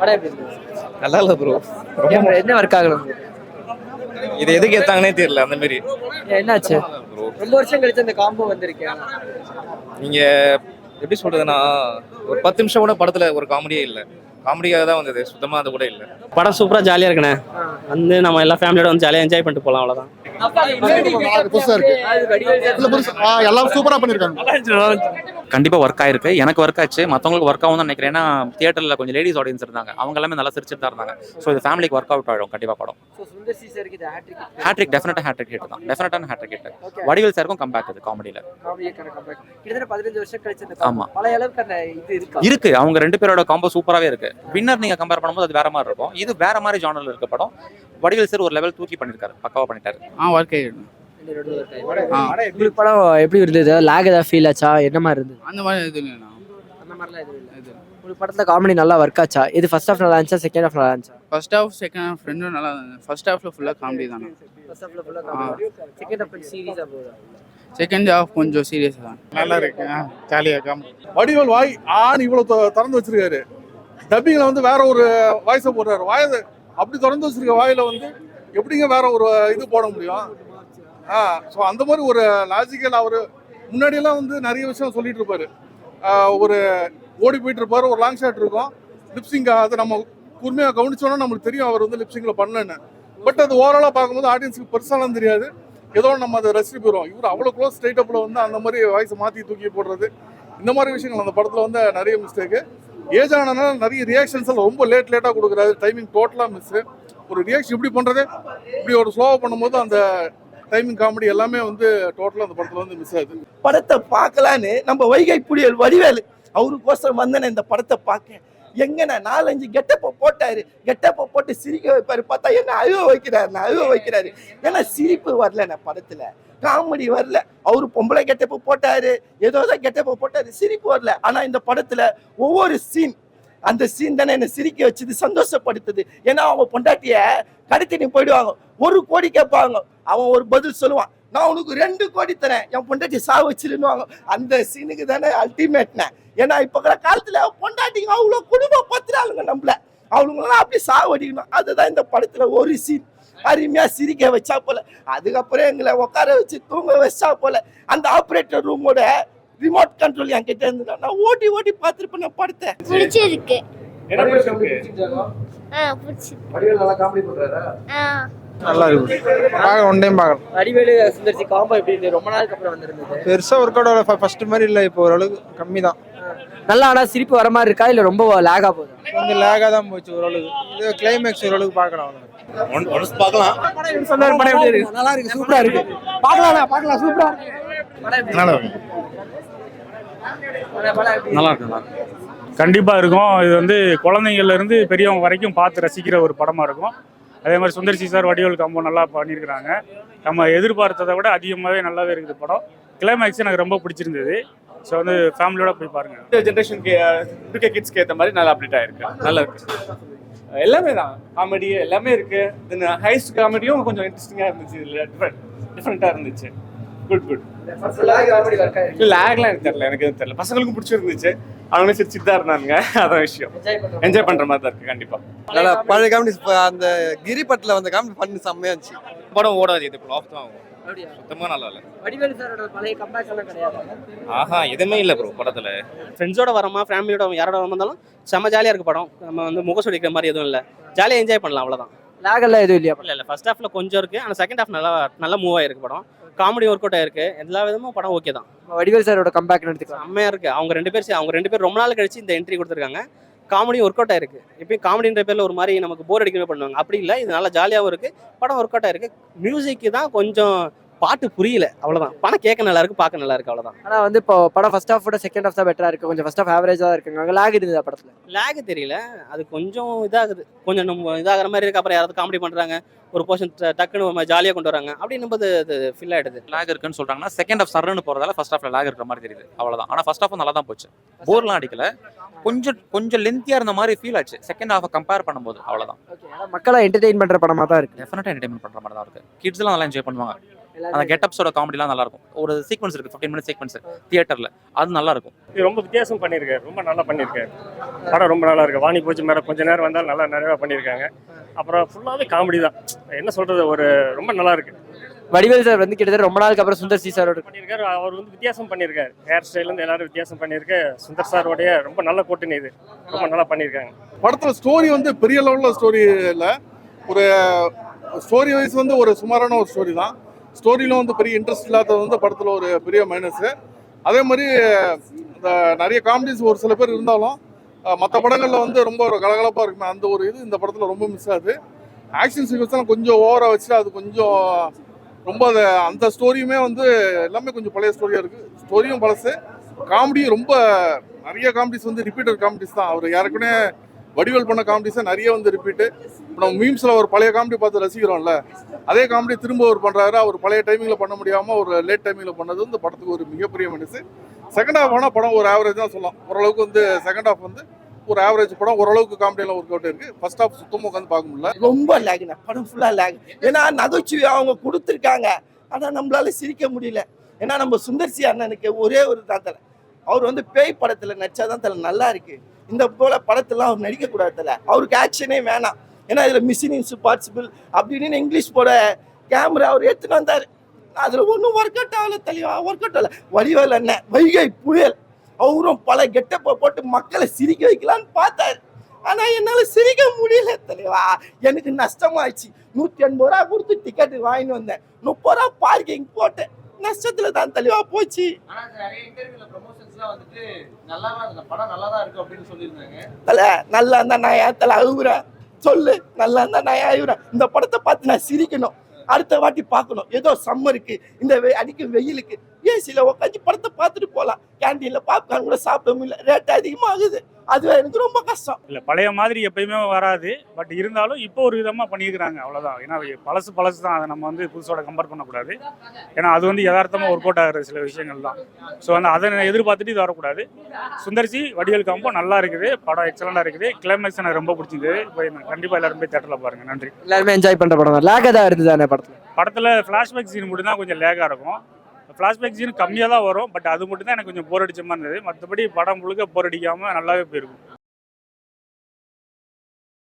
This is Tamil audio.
படம் எப்படி இருந்தது? நல்லா இல்லை ப்ரோ. என்ன ஒர்க் ஆகணும்? இது எதுக்கு ஏத்தாங்கன்னே தெரியல அந்த மாதிரி என்னாச்சு? ப்ரோ. ரொம்ப வருஷம் கழிச்சு அந்த காம்போ வந்திருக்கேன். நீங்க எப்படி சொல்றதுன்னா ஒரு 10 நிமிஷம் கூட படத்துல ஒரு காமெடியே இல்லை. காமெடியாக தான் வந்தது, சுத்தமா அது கூட இல்லை. படம் சூப்பராக ஜாலியாக இருக்குண்ணே. வந்து நம்ம எல்லா ஃபேமிலியோட வந்து ஜாலியாக என்ஜாய் பண்ணிட்டு போகலாம், அவ்வளோதான். புதுசா இருக்கு. இல்ல புதுசு எல்லாம் சூப்பரா பண்ணிருக்காங்க. கண்டிப்பா ஒர்க் ஆயிருக்கு. எனக்கு ஒர்க் ஆச்சு, மற்றவங்களுக்கு ஒர்க் ஆகும் தான் நினைக்கிறேன். ஏன்னா தியேட்டர்ல கொஞ்சம் லேடிஸ் ஆடியன்ஸ் இருந்தாங்க, அவங்க எல்லாமே நல்லா சிரிச்சுட்டு தான் இருந்தாங்க. ஸோ இது ஃபேமிலிக்கு ஒர்க் அவுட் ஆகிடும் கண்டிப்பா படம். ஹேட்ரிக் டெஃபினட்டா ஹேட்ரிக் ஹிட் தான், டெஃபினட்டான ஹேட்ரிக் ஹிட். வடிவேல் சாருக்கும் கம்பேக் இது காமெடியில. ஆமா இருக்கு, அவங்க 2 பேரோட காம்போ சூப்பராகவே இருக்கு. வின்னர் நீங்க கம்பேர் பண்ணும்போது அது வேற மாதிரி இருக்கும், இது வேற மாதிரி ஜானர்ல இருக்க படம். வடிவேல் சார் ஒரு லெவல் தூக்கி பண்ணிருக்காரு, பக்காவா பண்ணிட்டாரு. ஒர்க் ஆகிடும். உங்களுக்கு படம் எப்படி இருந்தது? லாக் ஏதாவது ஃபீல் ஆச்சா? என்ன மாதிரி இருந்தது? அந்த மாதிரி எதுவும் இல்லைண்ணா. அந்த மாதிரிலாம் எதுவும் இல்லை. உங்களுக்கு படத்துல காமெடி நல்லா ஒர்க் ஆச்சா? இது ஃபர்ஸ்ட் ஹாஃப் நல்லா இருந்துச்சா, செகண்ட் ஹாஃப் நல்லா இருந்துச்சா? ஃபர்ஸ்ட் ஹாஃப் செகண்ட் ஹாஃப் ரெண்டும் நல்லா இருந்தது. ஃபர்ஸ்ட் ஹாஃப்ல ஃபுல்லாக காமெடி தானே. ஃபர்ஸ்ட் ஹாஃப்ல ஃபுல்லா காமெடி, செகண்ட் ஹாஃப் சீரியஸா போகுது. செகண்ட் ஹாஃப் கொஞ்சம் சீரியஸ் தான். நல்லா இருக்கு, ஜாலியா காமெடி. வடிவேல் வாய் ஆன் இவ்வளவு திறந்து வச்சிருக்காரு. டப்பிங்ல வந்து வேற ஒரு வாய்ஸை போடுறாரு. வாயை அப்படி திறந்து வச்சிருக்க வாயில வந்து எப்படிங்க வேற ஒரு இது போட முடியும்? ஸோ அந்த மாதிரி ஒரு லாஜிக்கல். அவர் முன்னாடியெல்லாம் வந்து நிறைய விஷயம் சொல்லிட்டு இருப்பாரு. ஒரு ஓடி போயிட்டு இருப்பாரு, ஒரு லாங் ஷாட் இருக்கும், லிப்சிங். அதை நம்ம கூர்மையாக கவனிச்சோன்னா நம்மளுக்கு தெரியும் அவர் வந்து லிப்சிங்கில் பண்ணலன்னு. பட் அது ஓவராலாக பார்க்கும்போது ஆடியன்ஸுக்கு பெருசாலாம் தெரியாது, ஏதோ நம்ம அதை ரசிச்சு போயிடும். இவர் அவ்வளோ க்ளோஸ் ஸ்ட்ரைட்டப்பில் வந்து அந்த மாதிரி வாய்ஸை மாற்றி தூக்கி போடுறது, இந்த மாதிரி விஷயங்கள் அந்த படத்தில் வந்து நிறைய மிஸ்டேக்கு. ஏஜ் ஆனதுனால நிறைய ரியாக்ஷன்ஸ் எல்லாம் ரொம்ப லேட்டாக கொடுக்குறாரு. டைமிங் டோட்டலாக மிஸ்ஸு. ஒரு ரியாக்ஷன் இப்படி பண்ணுறது, இப்படி ஒரு ஸ்லோவாக பண்ணும்போது அந்த டைமிங் காமெடி எல்லாமே வந்து டோட்டலாக அந்த படத்தில் வந்து மிஸ் ஆகுது. படத்தை பார்க்கலான்னு நம்ம வைகை புலிகள் வடிவேலு அவருக்கோசரம் வந்தேன் இந்த படத்தை பார்க்க. எங்கண்ணா 4-5 கெட்டப்பை போட்டாரு, கெட்டப்பை போட்டு சிரிக்க வைப்பாரு. பார்த்தா என்ன அழுவ வைக்கிறாரு. ஏன்னா சிரிப்பு வரலண்ணே படத்துல, காமெடி வரல. அவரு பொம்பளை கெட்டப்பை போட்டாரு, ஏதோதான் கெட்டப்பை போட்டாரு, சிரிப்பு வரல. ஆனா இந்த படத்துல ஒவ்வொரு சீன், அந்த சீன் தானே என்ன சிரிக்க வச்சது, சந்தோஷப்படுத்துது. ஏன்னா அவங்க பொண்டாட்டிய கடத்திட்டு போயிடுவாங்க, 1 கோடி கேட்பாங்க, அவன் ஒரு பதில் சொல்லுவான், நான் உனக்கு 2 கோடி தரேன், என் பொண்டாட்டி சாவு வச்சிருவாங்க. அந்த சீனுக்கு தானே அல்டிமேட்னே. ஏன்னா இப்ப காலத்துல பொண்டாட்டிங்க அவ்வளோ குடும்பம் பத்துறாளுங்க, நம்மள அவளுங்களாம் அப்படி சாவடிக்கணும். அதுதான் இந்த படத்துல ஒரு சீன் அருமையா சிரிக்க வச்சா போல. அதுக்கப்புறம் எங்களை உட்கார வச்சு தூங்க வச்சா போல. அந்த ஆப்ரேட்டர் ரூமோட ரிமோட் கண்ட்ரோல் என்கிட்ட இருந்தது, நான் ஓட்டி பார்த்துருப்பேன் படத்தை. பிடிச்சிருக்கு. நல்லா இருக்கு, ஒன் டைம் பார்க்கலாம். வடிவேலு சுந்தர்சி காம்போ எப்படி இருந்தது? ரொம்ப நாளுக்கு அப்புறம் வந்திருந்தது. பெருசா ஒர்க் அவுட் ஃபர்ஸ்ட் மாதிரி இல்லை, இப்போ ஓரளவுக்கு கம்மி தான். நல்லா ஆனா சிரிப்பு வர மாதிரி இருக்கா, இல்ல ரொம்ப லேகா போகுது? கொஞ்சம் லேகா தான் போச்சு ஓரளவுக்கு. இது கிளைமேக்ஸ் ஓரளவுக்கு பார்க்கலாம். ஒன்ஸ் பார்க்கலாம். சொன்னாரு படம் எப்படி இருக்கு? நல்லா இருக்கு, சூப்பரா இருக்கு. பார்க்கலாம் சூப்பரா இருக்கு. நல்லா இருக்கு. நல்லா இருக்கு. கண்டிப்பா இருக்கும். இது வந்து குழந்தைங்கள்ல இருந்து பெரியவங்க வரைக்கும் பார்த்து ரசிக்கிற ஒரு படமா இருக்கும். அதே மாதிரி சுந்தர்சி சார் வடிவேல் காம்போ நல்லா பண்ணியிருக்கிறாங்க. நம்ம எதிர்பார்த்ததை விட அதிகமாகவே நல்லாவே இருக்குது படம். கிளைமேக்ஸ் எனக்கு ரொம்ப பிடிச்சிருந்தது. ஸோ வந்து ஃபேமிலியோட போய் பாருங்க. ஜென்ரேஷனுக்கு இருக்க கிட்ஸ்க்கு ஏற்ற மாதிரி நல்லா அப்டேட் ஆயிருக்கு, நல்லா இருக்கு. எல்லாமே தான் காமெடி எல்லாமே இருக்கு. தென் ஹைஸ்ட் காமெடியும் கொஞ்சம் இன்ட்ரெஸ்டிங்காக இருந்துச்சு, இதில் டிஃப்ரெண்ட்டாக இருந்துச்சு. குட். லேக்லாம் எனக்கு தெரியல, எனக்கு எதுவும் தெரியல. பசங்களுக்கும் பிடிச்சிருந்துச்சு, அவங்களே சிரிச்சுட்டு தான் இருந்தாங்க. அதான் விஷயம், என்ஜாய் பண்ற மாதிரி தான் இருக்கு. கண்டிப்பா நல்லா பழைய காமெடி. அந்த கிரிபட்டில் வந்த காமெடி பண்ணி செம்மையா இருந்துச்சு. படம் ஓடாது, இது ஃப்ளாப் தான் ஆகும். சுத்தமா நல்லா இல்லை. வடிவேலு சாரோட பழைய கம்பேக் எல்லாம் கிடையாது. எதுவுமே இல்லை ப்ரோ படத்துல. ஃப்ரெண்ட்ஸோட வரமா, ஃபேமிலியோட யாரோட வந்தாலும் செம்ம ஜாலியாக இருக்கு படம். நம்ம வந்து முகசுடிக்கிற மாதிரி எதுவும் இல்லை, ஜாலியாக என்ஜாய் பண்ணலாம், அவ்வளோதான். லேக் எல்லாம் எதுவும் இல்லையா? இல்லை ஃபர்ஸ்ட் ஹாஃப்ல கொஞ்சம் இருக்கு, ஆனால் செகண்ட் ஹாஃப் நல்லா மூவ் ஆயிருக்கு படம். காமெடி ஒர்க் அவுட் ஆயிருக்கு, எல்லா விதமும் படம் ஓகே தான். வடிவேல் சாரோட கம்பேக் எடுத்துக்கலாம், செம்மையா இருக்கு. அவங்க ரெண்டு பேர் ரொம்ப நாள் கழிச்சு இந்த என்ட்ரி கொடுத்துருக்காங்க. காமெடி ஒர்க் அவுட் ஆயிருக்கு. இப்பயும் காமெடின்ற பேர்ல ஒரு மாதிரி நமக்கு போர் அடிக்கவே பண்ணுவாங்க, அப்படி இல்லை. இது நல்லா ஜாலியாகவும் இருக்கு, படம் ஒர்க் அவுட் ஆயிருக்கு. மியூசிக்கு தான் கொஞ்சம் பாட்டு புரியல, அவ்வளவுதான். படம் கேட்க நல்லா இருக்கு, பார்க்க நல்லா இருக்கு, அவ்வளவுதான். ஆனா வந்து இப்போ படம் ஃபர்ஸ்ட் ஹாஃப் விட செகண்ட் ஹாஃப் தான் பெட்டரா இருக்கு. கொஞ்சம் ஃபர்ஸ்ட் ஹாஃப் ஆவரேஜா தான் இருக்குங்க. அங்க லாக் இருந்தது படத்துல. லாக் தெரியல, அது கொஞ்சம் இதாகுது, கொஞ்சம் நம்ம இதாகிற மாதிரி இருக்கு. அப்புறம் யாராவது காமெடி பண்றாங்க, ஒரு போர்ஷன் டக்குன்னு ஜாலியாக கொண்டு வராங்க, அப்படின்னும் போது அது ஃபில் ஆயிடுது. லாக் இருக்குன்னு சொல்றாங்கன்னா செகண்ட் ஹாஃப் சரன்னு போறதால ஃபர்ஸ்ட் ஹாஃப்ல லாக் இருக்கிற மாதிரி தெரியுது, அவ்வளவுதான். ஆனா ஃபர்ஸ்ட் ஹாஃப் நல்லா தான் போச்சு, போர்லாம் அடிக்கல. கொஞ்சம் லென்த்தியா இருந்த மாதிரி ஃபீல் ஆச்சு செகண்ட் ஹாஃப் கம்பேர் பண்ணும்போது, அவ்வளவுதான். மக்களை என்டர்டெயின் பண்ற படமா தான் இருக்கு. டெஃபினட்டா என்டர்டெயின்மெண்ட் பண்ற மாதிரி தான் இருக்கு. கிட்ஸ் எல்லாம் நல்லா என்ஜாய் பண்ணுவாங்க. அந்த கெட்டப்ஸோட காமெடிலாம் நல்லா இருக்கும். ஒரு சீக்வன்ஸ் இருக்கு 15 மினிட்ஸ் சீக்வன்ஸ் தியேட்டர்ல, அது நல்லா இருக்கும். இது ரொம்ப வித்தியாசம் பண்ணியிருக்காரு, ரொம்ப நல்லா பண்ணியிருக்காரு. படம் ரொம்ப நல்லா இருக்கு. வாணி போச்சு மேலே கொஞ்ச நேரம் வந்தால் நல்லா நிறையா பண்ணியிருக்காங்க. அப்புறம் ஃபுல்லாகவே காமெடி தான். என்ன சொல்றது, ஒரு ரொம்ப நல்லா இருக்கு. வடிவேல் சார் வந்து கிட்டத்தட்ட ரொம்ப நாளுக்கு அப்புறம் சுந்தர் சி சாரோட பண்ணியிருக்காரு. அவர் வந்து வித்தியாசம் பண்ணியிருக்காரு. ஹேர் ஸ்டைலேருந்து எல்லாரும் வித்தியாசம் பண்ணியிருக்க. சுந்தர் சாரோடைய ரொம்ப நல்ல கூட்டணி இது, ரொம்ப நல்லா பண்ணியிருக்காங்க. படத்துல ஸ்டோரி வந்து பெரிய லெவலில் ஸ்டோரி இல்லை. ஒரு ஸ்டோரி வைஸ் வந்து ஒரு சுமாரான ஒரு ஸ்டோரி தான். ஸ்டோரியிலும் வந்து பெரிய இன்ட்ரெஸ்ட் இல்லாதது வந்து படத்தில் ஒரு பெரிய மைனஸு. அதே மாதிரி இந்த நிறைய காமெடிஸ் ஒரு சில பேர் இருந்தாலும் மற்ற படங்களில் வந்து ரொம்ப ஒரு கலகலப்பாக இருக்குமே, அந்த ஒரு இது இந்த படத்தில் ரொம்ப மிஸ் ஆகுது. ஆக்ஷன் சீக்வன்ஸ்லாம் கொஞ்சம் ஓவராக வச்சுட்டு அது கொஞ்சம் ரொம்ப அந்த ஸ்டோரியுமே வந்து எல்லாமே கொஞ்சம் பழைய ஸ்டோரியாக இருக்குது. ஸ்டோரியும் பழசு, காமெடியும் ரொம்ப நிறைய காமெடிஸ் வந்து ரிப்பீட்டட் காமெடிஸ் தான். அவர் யாருக்குன்னே வடிவேல் பண்ண காமெடிஸை நிறைய வந்து ரிப்பீட்டு. இப்போ நம்ம மீம்ஸில் ஒரு பழைய காமெடி பார்த்து ரசிக்கிறோம்ல, அதே காமெடி திரும்ப அவர் பண்ணுறாரு. அவர் பழைய டைமிங்கில் பண்ண முடியாமல் ஒரு லேட் டைமிங்கில் பண்ணது வந்து படத்துக்கு ஒரு மிகப்பெரிய மனசு. செகண்ட் ஹாஃப் ஆனால் படம் ஒரு ஆவரேஜ் தான் சொல்லலாம். ஓரளவுக்கு வந்து செகண்ட் ஹாஃப் வந்து ஒரு ஆவரேஜ் படம். ஓரளவுக்கு காமெடியெல்லாம் ஒர்க் அவுட் இருக்குது. ஃபர்ஸ்ட் ஹாஃப் சுத்தமாக உட்காந்து பார்க்க முடியல. ரொம்ப லேக்ண்ணா, படம் ஃபுல்லாக லேக். ஏன்னா நகைச்சுவை அவங்க கொடுத்துருக்காங்க, ஆனால் நம்மளால சிரிக்க முடியல. ஏன்னா நம்ம சுந்தர்சி அண்ணனுக்கு ஒரே ஒரு தான் தலை, அவர் வந்து பேய் படத்தில் நடிச்சாதான் தலை நல்லா இருக்கு. இந்த போல படத்தெல்லாம் அவர் நடிக்கக்கூடாது தலை. அவருக்கு ஆக்ஷனே வேணாம். ஏன்னா இதில் மிஷின் இம்பாசிபிள் அப்படின்னு இங்கிலீஷ் போட கேமரா அவர் எடுத்துன்னு வந்தார். அதில் ஒன்றும் ஒர்க் அவுட் ஆகல தெளிவா, ஒர்க் அவுட் ஆகல. வடிவேல் அண்ணன் வைகை புயல், அவரும் பல கெட்டப்பை போட்டு மக்களை சிரிக்க வைக்கலான்னு பார்த்தாரு. ஆனா என்னால சிரிக்க முடியல தெளிவா. எனக்கு நஷ்டமாயிடுச்சு. 180 ரூபா கொடுத்து டிக்கெட் வாங்கிட்டு வந்தேன், 30 ரூபா பார்க்கிங் போட்டேன். நஷ்டத்துல தான் தெளிவா போச்சு. தல நல்லா இருந்தா நான் ஏன் தலை அழுகுறேன் சொல்லு? நல்லா இருந்தா நான் ஏன் அழுகுறேன்? இந்த படத்தை பார்த்து நான் சிரிக்கணும், அடுத்த வாட்டி பார்க்கணும். ஏதோ சம்மருக்கு இந்த அடிக்கும் வெயிலுக்கு ஏசியில் உட்காந்து படத்தை பார்த்துட்டு போகலாம். கேண்டீனில் பாப்கார்ன் கூட சாப்பிட முடியல, ரேட் அதிகமாகுது. அதுவே எனக்கு ரொம்ப கஷ்டம். இல்லை, பழைய மாதிரி எப்பயுமே வராது. பட் இருந்தாலும் இப்போ ஒரு விதமாக பண்ணியிருக்கிறாங்க, அவ்வளோதான். ஏன்னா பழசு தான், அதை நம்ம வந்து புதுசோட கம்பேர் பண்ணக்கூடாது. ஏன்னா அது வந்து யதார்த்தமாக ஒர்க் அவுட் ஆகிற சில விஷயங்கள் தான். ஸோ வந்து அதை எதிர்பார்த்துட்டு இது வரக்கூடாது. சுந்தர்சி வடிவேல் காம்போ நல்லா இருக்குது, படம் எக்ஸலண்டாக இருக்குது. கிளைமேக்ஸ் எனக்கு ரொம்ப பிடிச்சிது. இப்போ கண்டிப்பாக எல்லாரும் போய் தேட்டரில் பாருங்கள். நன்றி. எல்லாருமே என்ஜாய் பண்ணுற படம் தான். லேக் தான் இருந்தது படத்தில் ஃப்ளாஷ்பேக் சீன் மட்டும் தான் கொஞ்சம் லேக்காக இருக்கும். ஃப்ளாஷ்பேக் சீன் கம்மியாக தான் வரும். பட் அது மட்டும் தான் எனக்கு கொஞ்சம் போர் அடிச்ச மாதிரி இருந்தது. மற்றபடி படம் முழுக்க போர் அடிக்காமல் நல்லாவே போயிருக்கும்.